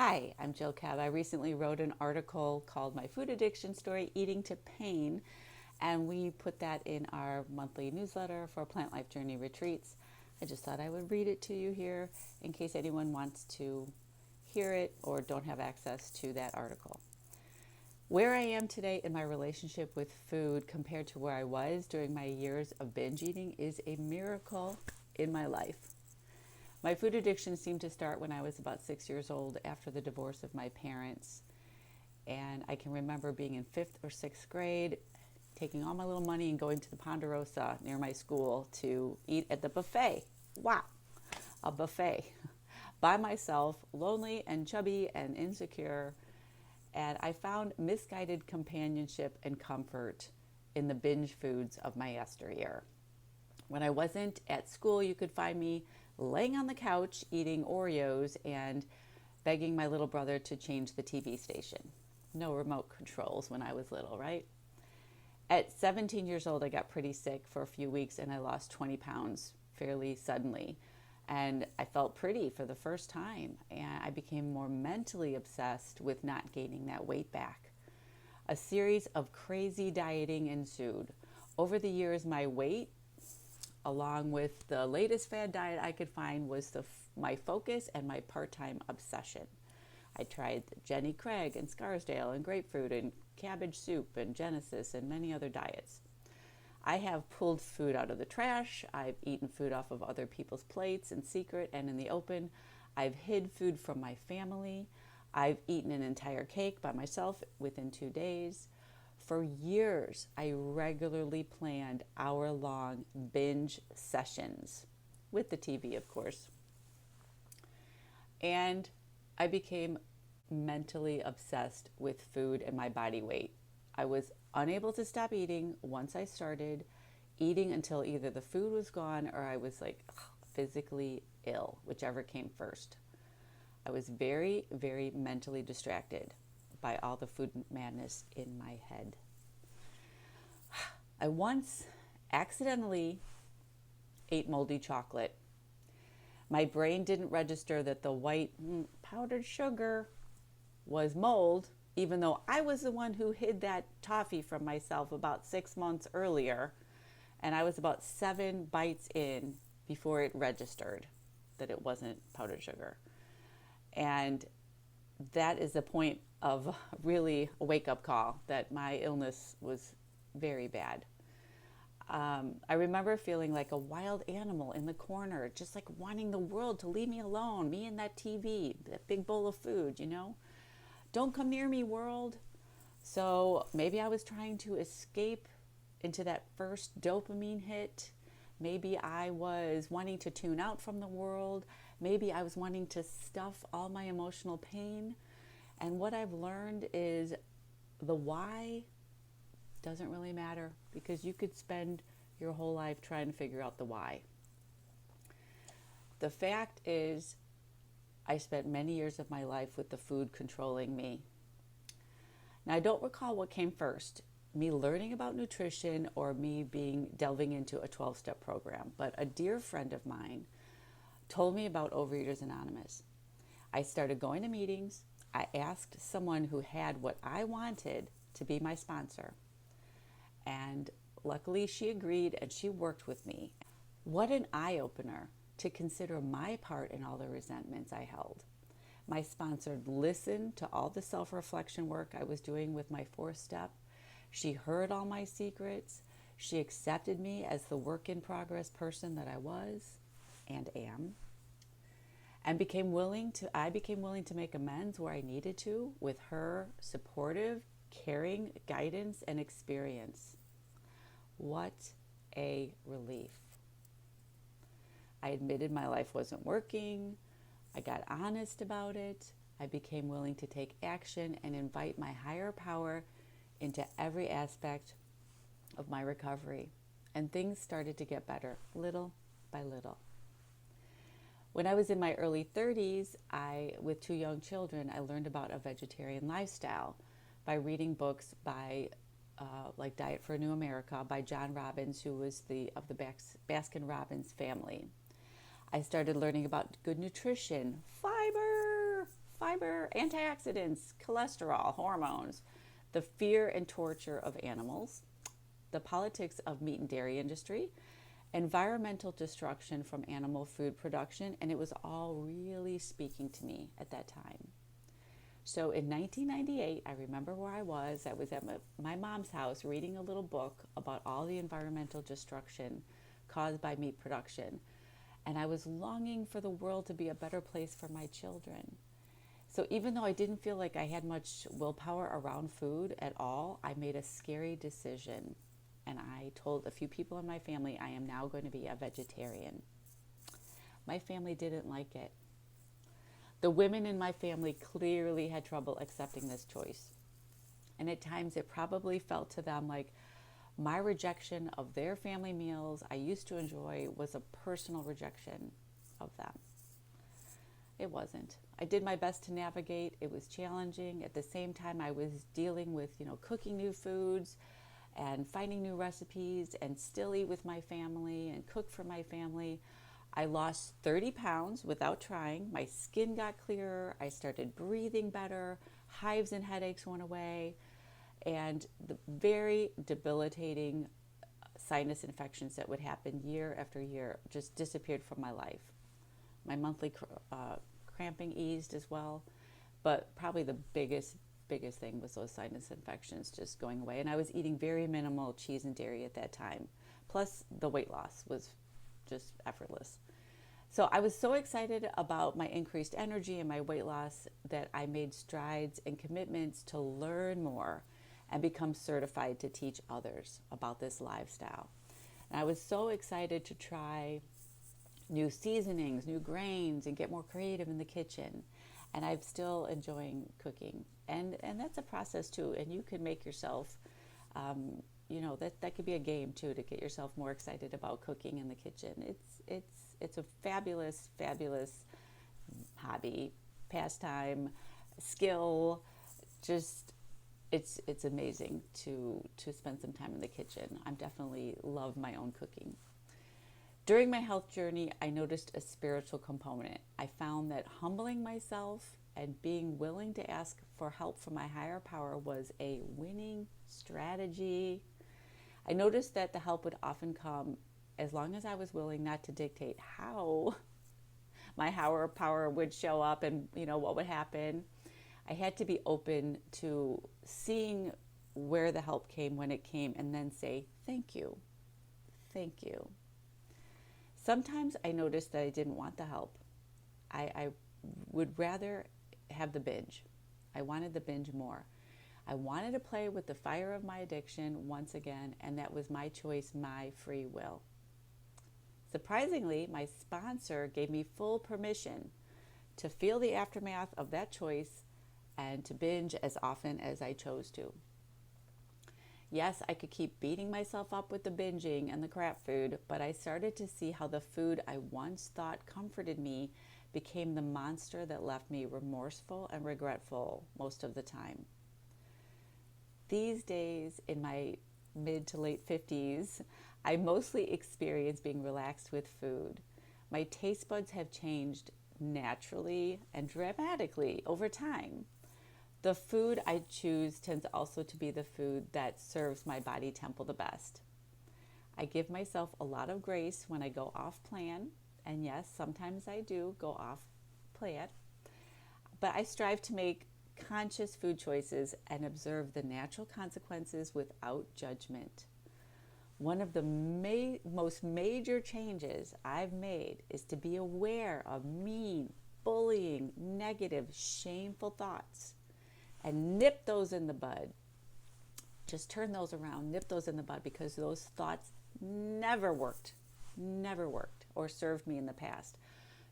Hi, I'm Jill Cab. I recently wrote an article called My Food Addiction Story, Eating to Pain, and we put that in our monthly newsletter for Plant Life Journey retreats. I just thought I would read it to you here in case anyone wants to hear it or don't have access to that article. Where I am today in my relationship with food compared to where I was during my years of binge eating is a miracle in my life. My food addiction seemed to start when I was about 6 years old after the divorce of my parents. And I can remember being in 5th or 6th grade, taking all my little money and going to the Ponderosa near my school to eat at the buffet. Wow, a buffet. By myself, lonely and chubby and insecure. And I found misguided companionship and comfort in the binge foods of my yesteryear. When I wasn't at school, you could find me laying on the couch eating Oreos and begging my little brother to change the TV station. No remote controls when I was little, right? At 17 years old, I got pretty sick for a few weeks and I lost 20 pounds fairly suddenly. And I felt pretty for the first time. And I became more mentally obsessed with not gaining that weight back. A series of crazy dieting ensued. Over the years, my weight, along with the latest fad diet I could find, was my focus and my part-time obsession. I tried Jenny Craig and Scarsdale and grapefruit and cabbage soup and Genesis and many other diets. I have pulled food out of the trash. I've eaten food off of other people's plates in secret and in the open. I've hid food from my family. I've eaten an entire cake by myself within 2 days. For years, I regularly planned hour-long binge sessions, with the TV, of course. And I became mentally obsessed with food and my body weight. I was unable to stop eating once I started eating until either the food was gone or I was like physically ill, whichever came first. I was very, very mentally distracted by all the food madness in my head. I once accidentally ate moldy chocolate. My brain didn't register that the white powdered sugar was mold, even though I was the one who hid that toffee from myself about 6 months earlier, and I was about 7 bites in before it registered that it wasn't powdered sugar. And that is a point of really a wake-up call that my illness was very bad. I remember feeling like a wild animal in the corner, just like wanting the world to leave me alone, me and that TV, that big bowl of food, Don't come near me, world. So maybe I was trying to escape into that first dopamine hit. Maybe I was wanting to tune out from the world. Maybe I was wanting to stuff all my emotional pain. And what I've learned is the why doesn't really matter, because you could spend your whole life trying to figure out the why. The fact is, I spent many years of my life with the food controlling me. Now, I don't recall what came first, me learning about nutrition or me delving into a 12-step program, but a dear friend of mine told me about Overeaters Anonymous. I started going to meetings. I asked someone who had what I wanted to be my sponsor. And luckily she agreed and she worked with me. What an eye-opener to consider my part in all the resentments I held. My sponsor listened to all the self-reflection work I was doing with my 4th step. She heard all my secrets. She accepted me as the work-in-progress person that I was and am. And I became willing to make amends where I needed to with her supportive, caring guidance and experience. What a relief. I admitted my life wasn't working. I got honest about it. I became willing to take action and invite my higher power into every aspect of my recovery. And things started to get better, little by little. When I was in my early 30s, with 2 young children, I learned about a vegetarian lifestyle by reading books by like Diet for a New America by John Robbins, who was of the Baskin-Robbins family. I started learning about good nutrition, fiber, antioxidants, cholesterol, hormones, the fear and torture of animals, the politics of meat and dairy industry, environmental destruction from animal food production, and it was all really speaking to me at that time. So in 1998, I remember where I was. I was at my mom's house reading a little book about all the environmental destruction caused by meat production. And I was longing for the world to be a better place for my children. So even though I didn't feel like I had much willpower around food at all, I made a scary decision. And I told a few people in my family, I am now going to be a vegetarian. My family didn't like it. The women in my family clearly had trouble accepting this choice. And at times it probably felt to them like my rejection of their family meals I used to enjoy was a personal rejection of them. It wasn't. I did my best to navigate. It was challenging. At the same time, I was dealing with, cooking new foods and finding new recipes and still eat with my family and cook for my family. I lost 30 pounds without trying. My skin got clearer. I started breathing better. Hives and headaches went away. And the very debilitating sinus infections that would happen year after year just disappeared from my life. My monthly cramping eased as well. But probably the biggest thing was those sinus infections just going away. And I was eating very minimal cheese and dairy at that time. Plus the weight loss was just effortless. So I was so excited about my increased energy and my weight loss that I made strides and commitments to learn more and become certified to teach others about this lifestyle. And I was so excited to try new seasonings, new grains, and get more creative in the kitchen. And I'm still enjoying cooking. And that's a process too. And you can make yourself, that could be a game too, to get yourself more excited about cooking in the kitchen. It's a fabulous hobby, pastime, skill. Just it's amazing to spend some time in the kitchen. I definitely love my own cooking. During my health journey, I noticed a spiritual component. I found that humbling myself and being willing to ask for help from my higher power was a winning strategy. I noticed that the help would often come as long as I was willing not to dictate how my higher power would show up and what would happen. I had to be open to seeing where the help came when it came and then say, thank you. Sometimes I noticed that I didn't want the help. I would rather have the binge. I wanted the binge more. I wanted to play with the fire of my addiction once again, and that was my choice, my free will. Surprisingly, my sponsor gave me full permission to feel the aftermath of that choice and to binge as often as I chose to. Yes, I could keep beating myself up with the binging and the crap food, but I started to see how the food I once thought comforted me became the monster that left me remorseful and regretful most of the time. These days, in my mid to late 50s, I mostly experience being relaxed with food. My taste buds have changed naturally and dramatically over time. The food I choose tends also to be the food that serves my body temple the best. I give myself a lot of grace when I go off plan, and yes, sometimes I do go off plan, but I strive to make conscious food choices and observe the natural consequences without judgment. One of the most major changes I've made is to be aware of mean, bullying, negative, shameful thoughts and nip those in the bud. Just turn those around, nip those in the bud, because those thoughts never worked or served me in the past.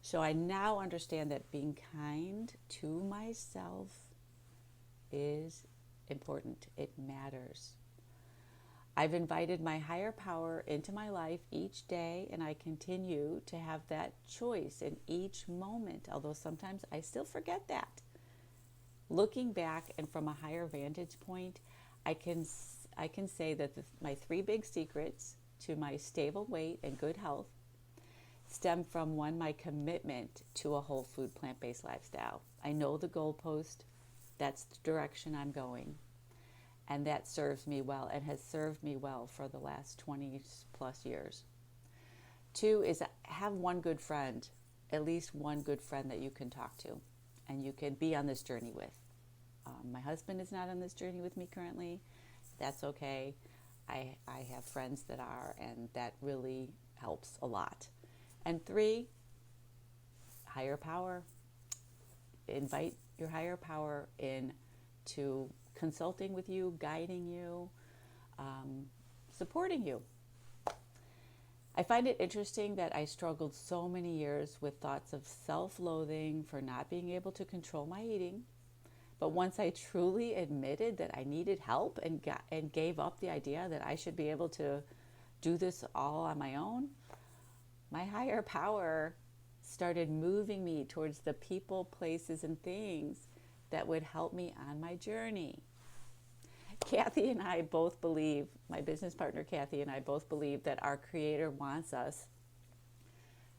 So I now understand that being kind to myself is important. It matters. I've invited my higher power into my life each day, and I continue to have that choice in each moment, although sometimes I still forget that. Looking back and from a higher vantage point, I can say that my three big secrets to my stable weight and good health: stem from one, my commitment to a whole food plant-based lifestyle. I know the goalpost, that's the direction I'm going, and that serves me well and has served me well for the last 20 plus years. Two is have one good friend, at least one good friend that you can talk to and you can be on this journey with. My husband is not on this journey with me currently. That's okay. I have friends that are, and that really helps a lot. And three, higher power. Invite your higher power in to consulting with you, guiding you, supporting you. I find it interesting that I struggled so many years with thoughts of self-loathing for not being able to control my eating. But once I truly admitted that I needed help and gave up the idea that I should be able to do this all on my own, my higher power started moving me towards the people, places, and things that would help me on my journey. Kathy and I both believe, my business partner Kathy and I both believe that our Creator wants us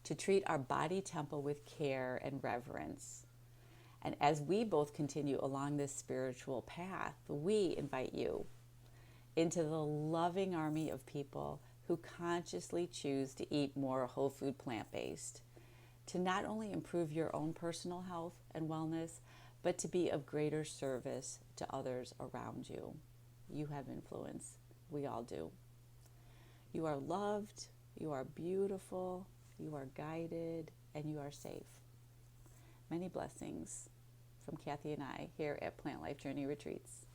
to treat our body temple with care and reverence. And as we both continue along this spiritual path, we invite you into the loving army of people who consciously choose to eat more whole food plant-based, to not only improve your own personal health and wellness, but to be of greater service to others around you. You have influence. We all do. You are loved, you are beautiful, you are guided, and you are safe. Many blessings from Kathy and I here at Plant Life Journey Retreats.